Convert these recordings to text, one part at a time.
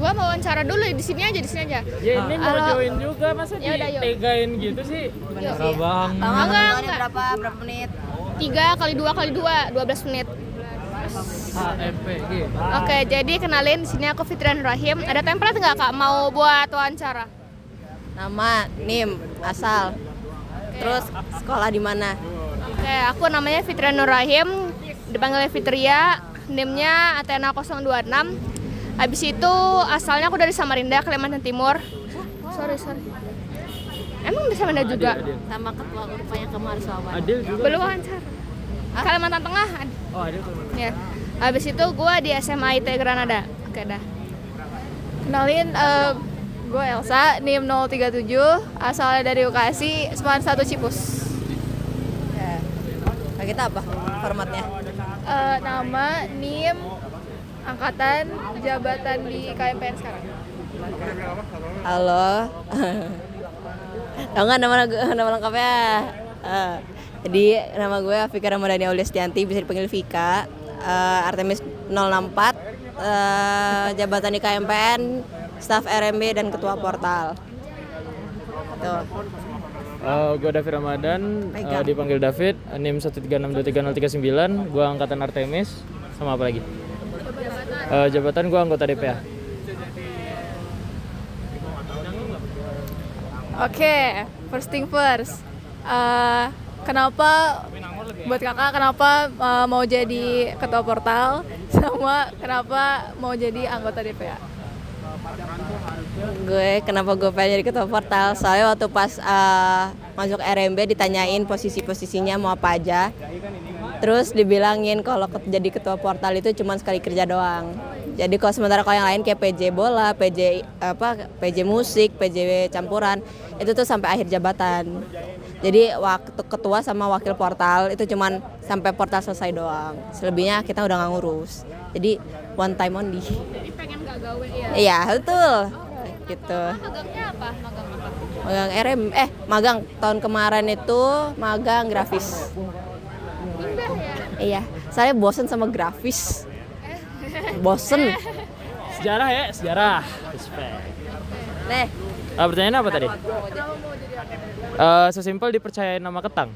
Gua mau wawancara dulu di sini aja. Ya ini mau Halo. join juga, masa Yaudah, yuk. ditegain gitu sih? Parah banget. Enggak. Berapa menit? 3 kali 2 kali 2, 12 menit. HMPG. Oke, jadi kenalin di sini aku Fitrian Rahim. Ada template nggak Kak mau buat wawancara? Nama, NIM, asal. Terus sekolah di mana? Oke, aku namanya Fitrian Rahim, dipanggil Fitria, NIM-nya Athena 026. Habis itu asalnya aku dari Samarinda, Kalimantan Timur. Sorry. Emang di Samarinda juga? Adil. Sama ketua grupnya kemarin sama. Adil juga. Belum wawancara. Kalimantan Tengah. Oh, Adil Kalimantan. Ya. Habis itu gue di SMA IT Granada. Oke dah. Kenalin, gue Elsa, NIM 037, asalnya dari Bekasi, Semarang 1 Cipus. Ya. Nah, kita apa formatnya? Nama, NIM, angkatan, jabatan di KMPN sekarang. Halo. Tahu nggak nama lengkapnya? Jadi nama gue Afika Ramadhani Aulistianti, bisa dipanggil Vika. Artemis 064, jabatan di KMPN, staf RMB dan ketua portal. Tuh. Gue David Ramadan, dipanggil David, NIM 1362339, gue angkatan Artemis, sama apa lagi? Jabatan gue anggota DPA. Oke, first thing first. Kenapa buat kakak mau jadi ketua portal, sama kenapa mau jadi anggota DPA? Kenapa gue pengen jadi ketua portal? Soalnya waktu pas masuk RMB ditanyain posisinya mau apa aja. Terus dibilangin kalau jadi ketua portal itu cuma sekali kerja doang. Jadi sementara kalau yang lain kayak PJ bola, PJ musik, PJ campuran, itu tuh sampai akhir jabatan. Jadi waktu ketua sama wakil portal itu cuman sampai portal selesai doang. Selebihnya kita udah nggak ngurus. Jadi one time only. Jadi pengen gak gawe ya? Iya betul. Gitu. Magangnya apa? Magang magang tahun kemarin itu magang grafis. Pindah ya? Iya, saya bosen sama grafis. Bosen. Sejarah. Respect. Nih, Pertanyaan apa tadi? Sesimpel dipercayain nama ketang.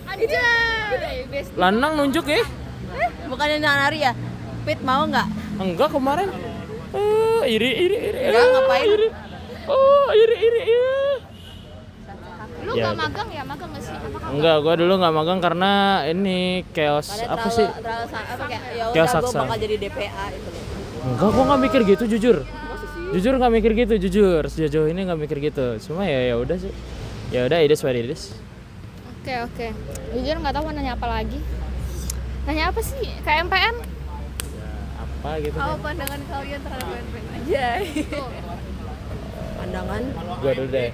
Anjay, best. Lanang nunjuk ya? bukannya nari ya? Pit mau nggak? Enggak kemarin. Iri. Enggak, ngapain? Iri. Iri. Lu Ya, gak magang ya? Magang gak sih? Apa Enggak, gua dulu nggak magang karena ini chaos apa sih? Ya Chaos udah gue saksa. bakal jadi DPA itu loh. Enggak, gua nggak mikir gitu jujur. Jujur nggak mikir gitu, jujur. Sejauh ini nggak mikir gitu. Cuma ya udah sih. Ya udah, it is what it is. Oke. Jujur gak tahu mau nanya apa lagi. Nanya apa sih? KMPN? Apa gitu Apa kan? pandangan kalian terhadap KMPN aja? Pandangan Gua dulu deh.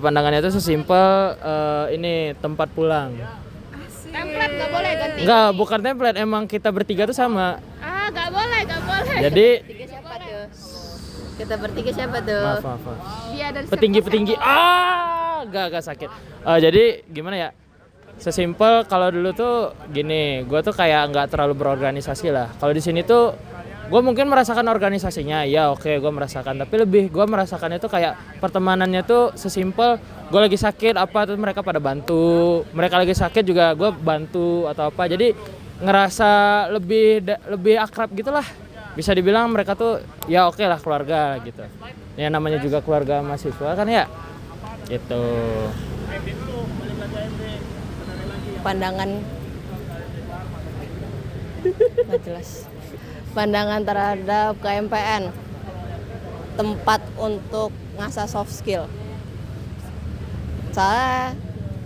Pandangannya itu sesimpel ini tempat pulang. Template gak boleh ganti? Enggak, bukan template, emang kita bertiga tuh sama. Gak boleh. Jadi siapa tuh? Kita bertiga siapa tuh? maaf. Dia dari Petinggi. Gak sakit. Jadi gimana ya? Sesimpel kalau dulu tuh gini, gue tuh kayak nggak terlalu berorganisasi lah. Kalau di sini tuh gue mungkin merasakan organisasinya, ya oke, gue merasakan. Tapi lebih gue merasakan itu kayak pertemanannya tuh sesimpel gue lagi sakit apa tuh mereka pada bantu. Mereka lagi sakit juga gue bantu atau apa. Jadi ngerasa lebih akrab gitulah. Bisa dibilang mereka tuh ya oke lah keluarga gitu. Ya namanya juga keluarga mahasiswa kan ya. Gitu. Pandangan nggak jelas. Pandangan terhadap KMPN, tempat untuk ngasah soft skill. Soalnya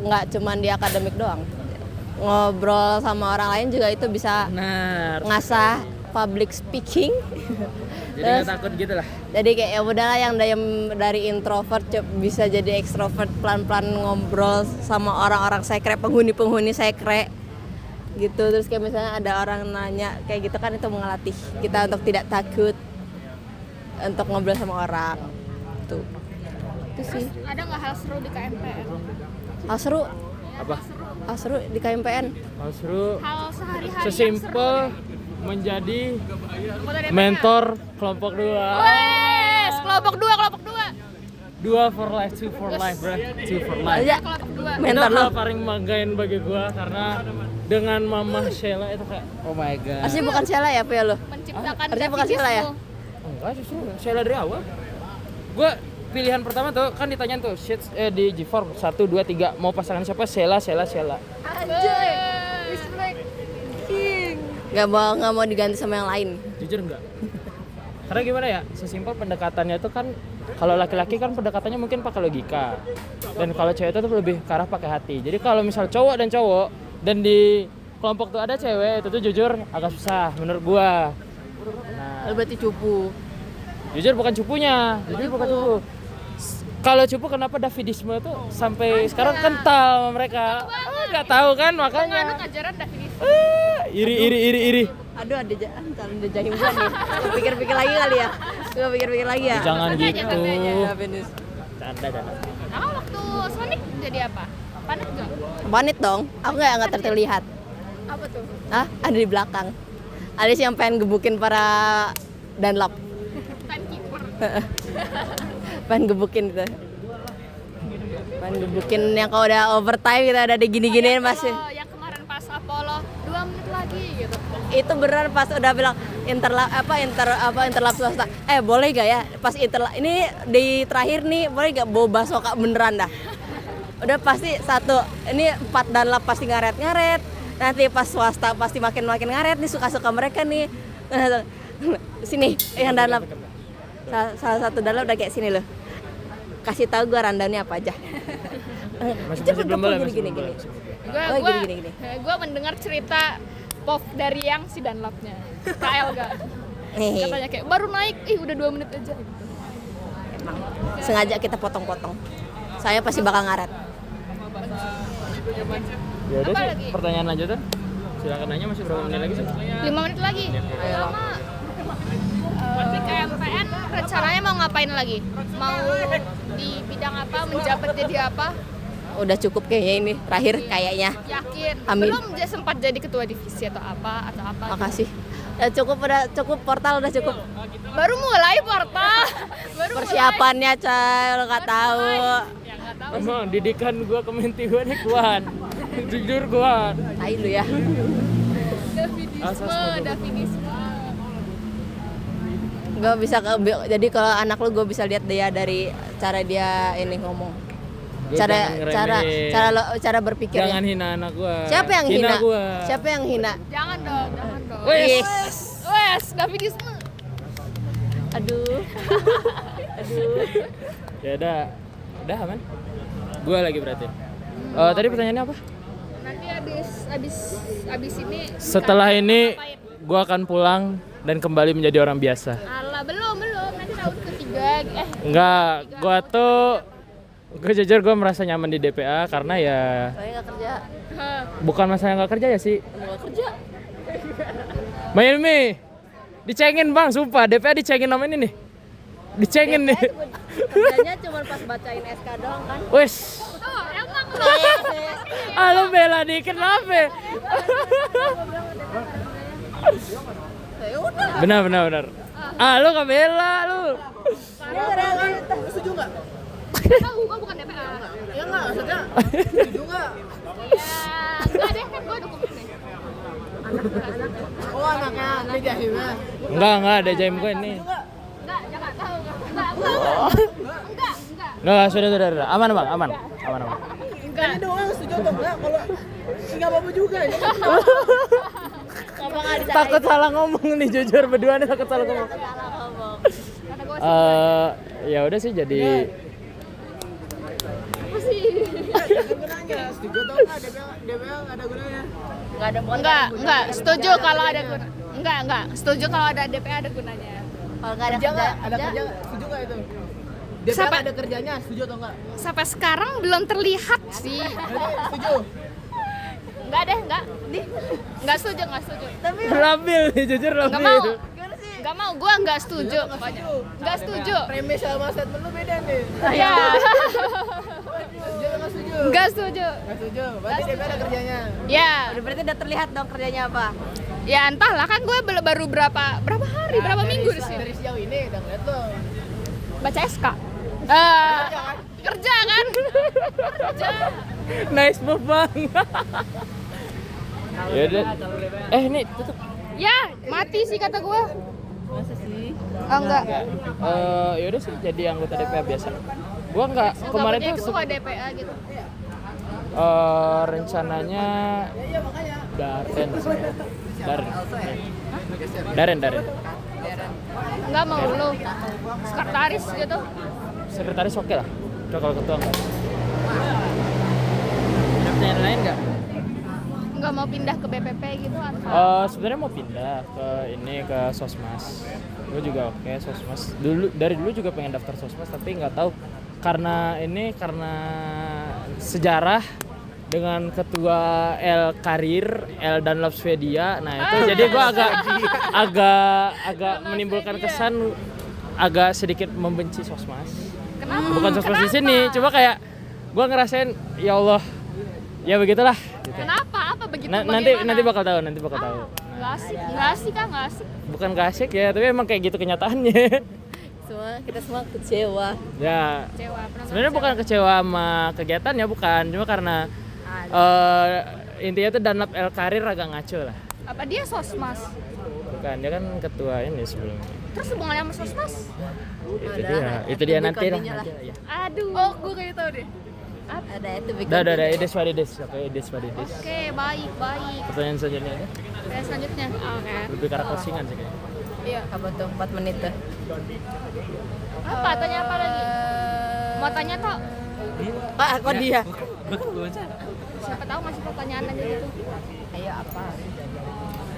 nggak cuma di akademik doang, ngobrol sama orang lain juga itu bisa ngasah public speaking. Jadi nggak takut gitu lah. Jadi kayak ya udahlah yang dari introvert bisa jadi ekstrovert, pelan-pelan ngobrol sama orang-orang sekre, penghuni sekre gitu. Terus kayak misalnya ada orang nanya kayak gitu kan, itu mengelatih kita untuk tidak takut untuk ngobrol sama orang. Tuh. Itu sih. Ada gak hal seru di KMPN? Hal seru? Apa? Hal seru di KMPN? Hal seru Hal sehari-hari sesimpel menjadi Anggota DPA. mentor kelompok 2. Wes, kelompok 2, kelompok 2. 2 for life, 2 for life, bro. 2 for life. Aja. Kelompok 2. Itu Mentor lo. hal paling banggain bagi gua karena dengan Mama Sheila itu kayak oh my god. Harusnya bukan Sheila ya, Pia lo. Menciptakan Harusnya bukan Sheila ya? Davidisme. Enggak justru Sheila dari awal. Gua pilihan pertama tuh kan ditanyain tuh shit di G4 1 2 3 mau pasangan siapa? Sheila. Anjay. Respect. King. Nggak mau diganti sama yang lain. Jujur enggak? Karena gimana ya? Sesimpel pendekatannya itu kan kalau laki-laki kan pendekatannya mungkin pakai logika. Dan kalau cewek itu tuh lebih ke arah pakai hati. Jadi kalau misal cowok dan di kelompok tuh ada cewek itu tuh jujur agak susah menurut gua. Nah, Lo berarti cupu. jujur bukan cupunya. Jujur bukan cupu. Kalau cupu kenapa Davidisme tuh sampai sekarang kental sama mereka? Nggak tahu kan makanya. Menganut ajaran Davidisme. Iri. Aduh, ada calon ada jahim gua nih. Gua pikir-pikir lagi kali ya. Gua pikir-pikir lagi ya. Jangan gitu. Davidis. Canda. Nah, waktu Sonic jadi apa? Panik gak? Panit dong. Aku nggak terlihat. Apa tuh? Ah, ada di belakang. Alice yang pengen gebukin para Dunlop. Timekeeper. Pengen gebukin gitu. Pengen gebukin yang kalau udah overtime kita ada gini-giniin masih. Kalau yang kemarin pas Apollo 2 menit lagi gitu. Itu beneran pas udah bilang interlap swasta. Boleh gak ya? Pas interlap ini di terakhir nih boleh gak bawa bakso Kak beneran dah. Udah pasti satu. Ini 4 Dunlop pasti ngaret-ngaret. Nanti pas swasta pasti makin ngaret nih suka-suka mereka nih. Sini yang Dunlop. Salah satu Dunlop udah kayak sini loh. Kasih tahu gua rundownnya apa aja. Masih belum boleh. gini. Gini. Gue mendengar cerita pop dari yang si Dunlopnya. KL gak? Nih, Katanya kayak baru naik, udah 2 menit aja gitu. emang sengaja kita potong-potong. Saya pasti bakal ngaret. Ya udah Apa sih, lagi? pertanyaan lanjutan. Silakan nanya masih berapa menit lagi sih? 5 menit lagi. Lama. KMPN rencananya mau ngapain lagi? Mau di bidang apa? Menjabat jadi apa? Udah cukup kayaknya ini terakhir kayaknya. Yakin? Amin. Belum sempat jadi ketua divisi atau apa? Makasih. Udah cukup portal udah cukup. Baru mulai portal. Persiapannya coy, lo nggak tahu. Ya nggak tahu. Emang didikan gua Kementi gua nih kuat. Jujur kuat. Tai lu ya. Davidisme. Gue bisa jadi kalau anak lu gue bisa lihat dia dari cara dia ini ngomong. Gua jangan ngeremehin. Cara berpikirnya. Jangan hina anak gua. Siapa yang hina? Gua. Siapa yang hina? Jangan dong. Yes. Davidisme. Aduh. Ya udah aman. Gua lagi berarti. Tadi pertanyaannya apa? Nanti abis ini. Setelah ini gua akan pulang dan kembali menjadi orang biasa. Alah, belum. Nanti tahun ketiga. Enggak, gue jujur gue merasa nyaman di DPA karena ya Soalnya nggak kerja. bukan masalah nggak kerja ya sih. Nggak kerja. Mbak Ilmi, dicengin bang, sumpah DPA dicengin sama ini nih. Dicengin nih. Kerjanya cuma pas bacain SK doang kan. Wes, Oh, emang lo bela dikit kenapa? Ya udah. Benar. Lo gak bela lu. Setuju nggak? tahu gua bukan DPA. Ya nggak, maksudnya setuju nggak? Ya, enggak deh, kan gua dukung ini. Oh anaknya Jahimnya. Enggak ada jaim gue ini. Enggak, jangan tahu. Enggak. Enggak, sudah. Aman bang, aman. Tanya doang setuju atau enggak? Kalau nggak apa-apa juga. Takut salah ngomong nih, jujur berdua nih takut salah ngomong. Karena gua Ya udah sih jadi apa sih? Gunanya setuju atau enggak? DPA nggak ada gunanya. Enggak, setuju kalau ada guna. Enggak, setuju kalau ada DPA ada gunanya. Kalau nggak ada Kerja kerja, nggak? Ada kerja nggak? Setuju nggak itu? DPA Sampai- nggak ada kerjanya, setuju atau enggak? Sampai sekarang belum terlihat sih. Berarti setuju. Enggak deh, enggak setuju. labil nih, jujur Enggak mau. labil. Enggak mau, gua enggak setuju pokoknya. Enggak setuju. Premis sama statement lu beda nih. Ya. Nggak setuju. Nggak setuju. Berarti DP ada kerjanya. Ya, Berarti udah terlihat dong kerjanya apa? ya entahlah kan gue baru berapa hari, berapa minggu di sini. Dari sejauh ini udah ngeliat lo. Baca SK. Kerja kan? Kerja. Nice move bang. Yaudah. Ini tutup. Ya, mati sih kata gue. Masa sih? Enggak. Yaudah sih jadi anggota DPA biasa. Gua nggak kemarin tuh ketua DPA gitu. rencananya Daren. Enggak mau lu. Sekretaris gitu. Sekretaris oke lah. Kalau ketua enggak. Ada pertanyaan lain nggak? Enggak mau pindah ke BPP gitu atau? Sebenarnya mau pindah ke Sosmas. Gue juga oke Sosmas. Dari dulu juga pengen daftar Sosmas tapi nggak tahu karena sejarah dengan ketua L Karir, L Dunlop Swedia. Nah, itu jadi gue agak menimbulkan kesan agak sedikit membenci Sosmas. Kenapa? Bukan Sosmas di sini, cuma kayak gue ngerasain ya Allah. Ya begitulah gitu. Kenapa? Apa begitu? Nanti bakal tahu. Nggak asik kan? Bukan gak asik ya, tapi emang kayak gitu kenyataannya. Kita semua kecewa. Ya, Kecewa. sebenarnya bukan kecewa sama kegiatannya, bukan. Cuma karena intinya tuh Dunlop L Karir agak ngaco lah. Apa dia Sosmas? Bukan, dia kan ketua ini sebelumnya. Terus hubungannya sama Sosmas? Itu dia nanti lah. Kondinya lah. Ya. Aduh. Oh, gue kayak tahu deh. Ada itu bikin. Udah, ides wadides. Oke, ides wadides. Oke, baik. Pertanyaan selanjutnya ada? Oke, selanjutnya. Oke. Lebih ke arah closingan sih kayaknya. Iya. Apa tuh 4 menit tuh? Apa? Tanya apa lagi? Mau tanya toh? Pak, kok dia? Siapa tahu masih pertanyaan aja gitu. Ayo apa?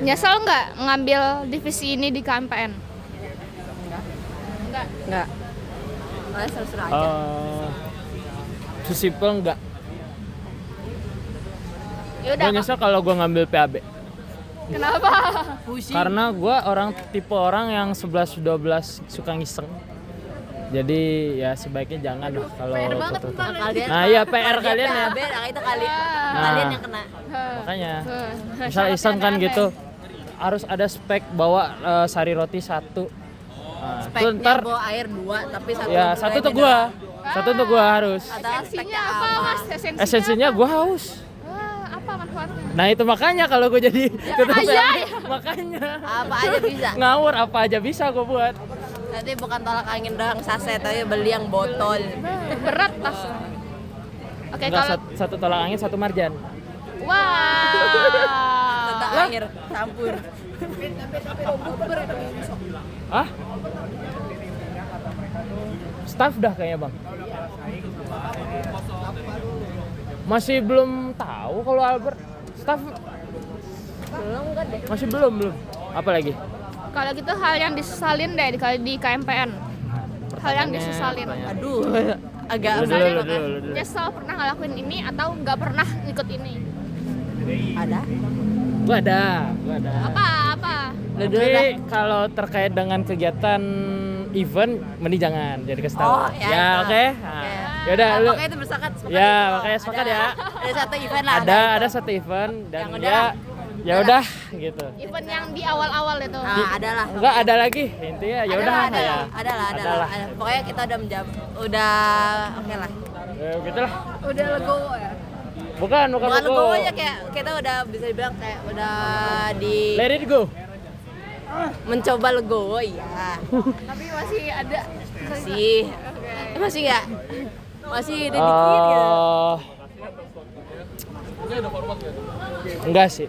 Nyesel nggak ngambil divisi ini di KMPN? Enggak. Enggak. Malah seru-seru aja. Sesimpel enggak. Ya udah. Gue nyesel kalau gue ngambil PAB. Kenapa? Karena gue tipe orang yang 11-12 suka ngiseng. Jadi ya sebaiknya jangan lah kalau foto. Nah iya PR kalian ya. Nah, itu kali. Nah. Kalian yang kena. Makanya misal iseng kan gitu harus ada spek bawa sari roti 1. Nah, itu Speknya ntar bawa air 2 tapi satu. ya satu tuh gua. Satu tuh gua harus. Ada Esensinya apa, Mas? Esensinya gua haus. Wah, apa manfaatnya? Nah itu makanya kalau gue jadi ketua iya. PAB, makanya Apa aja bisa. ngawur apa aja bisa gue buat. Nanti bukan tolak angin doang saset, tapi beli yang botol. Berat tas. Oke, Enggak, kalau satu tolak angin satu marjan. wah. Tentang air campur. Ah? Staff dah kayaknya bang. Masih belum tahu kalau Albert. Staff Belum enggak deh. masih belum. Apa lagi? Kalau gitu hal yang disesalin deh di KMPN. Hal yang disesalin. Aduh, agak Dulu. Nyesel pernah ngelakuin ini atau nggak pernah ikut ini? ada. Gua ada. Apa? Tapi kalau terkait dengan kegiatan event, mending jangan jadi kasih tahu. Oh, ya, itu. Oke. Nah, yaudah lu. Makanya itu bersepakat. Ya, makanya sepakat ya. Ada satu event lah. Ada satu event dan Yang udah. ya udah gitu. Event yang di awal-awal itu. Ada lah. Enggak ada lagi intinya ya udah ya. Ada lah. Pokoknya kita udah udah oke lah. Gitu lah. Udah legowo ya. Bukan Bukan logo. legowo aja, kayak kita udah bisa dibilang kayak udah di Let it go. mencoba legowo ya. Tapi masih ada. Masih nggak? Masih ada dikit gitu. Enggak sih.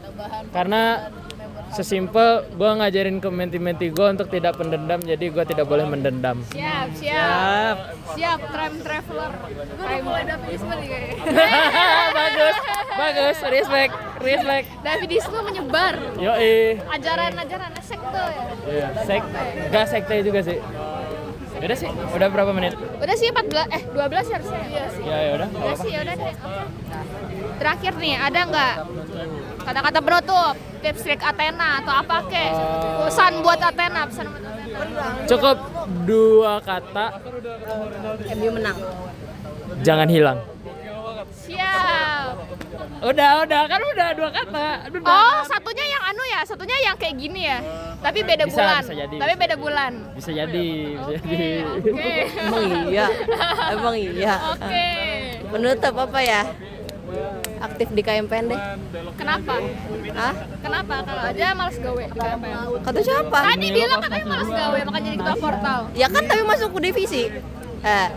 Karena sesimpel gue ngajarin ke menti-menti gue untuk tidak pendendam, jadi gue tidak boleh mendendam. Siap. Time traveler. Gue mulai Davidisme nih kayaknya. bagus, respect. Davidisme menyebar. Yoi. Ajaran sekte ya. Iya, enggak sekte juga sih. Udah sih, udah berapa menit? Udah sih 12 harusnya. Iya sih. Ya udah. Udah sih, udah deh. Oke. Terakhir nih, ada nggak kata-kata penutup, tips trik Athena atau apa kek? Pesan buat Athena. Cukup 2 kata, MU menang. jangan hilang. Siap. Udah kan udah 2 kata. Aduh, Oh, satunya yang anu ya, satunya yang kayak gini ya. Tapi beda Bisa, bulan. bisa jadi, Tapi bisa beda bulan. bisa jadi. Oke, oke. Emang iya. Oke. Penutup apa ya? Aktif di KMPN deh. Kenapa? Hah? Kenapa? Kalau aja males gawe di KMPN. Kata siapa? Tadi bilang katanya males gawe, makanya jadi ketua portal. Ya kan tapi masuk ke divisi. Ya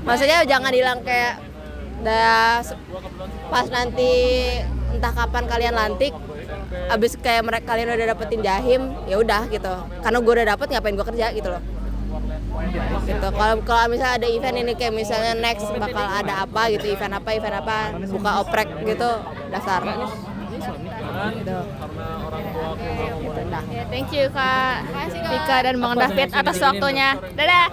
maksudnya jangan hilang kayak pas nanti entah kapan kalian lantik, abis kayak mereka kalian udah dapetin Jahim, ya udah gitu. Karena gue udah dapet, ngapain gue kerja gitu loh. Gitu. Kalau misalnya ada event ini kayak misalnya next bakal ada apa gitu, event apa, buka oprek gitu, daftar. Gitu. Thank you Kak Vika dan Bang David atas waktunya. Dadah.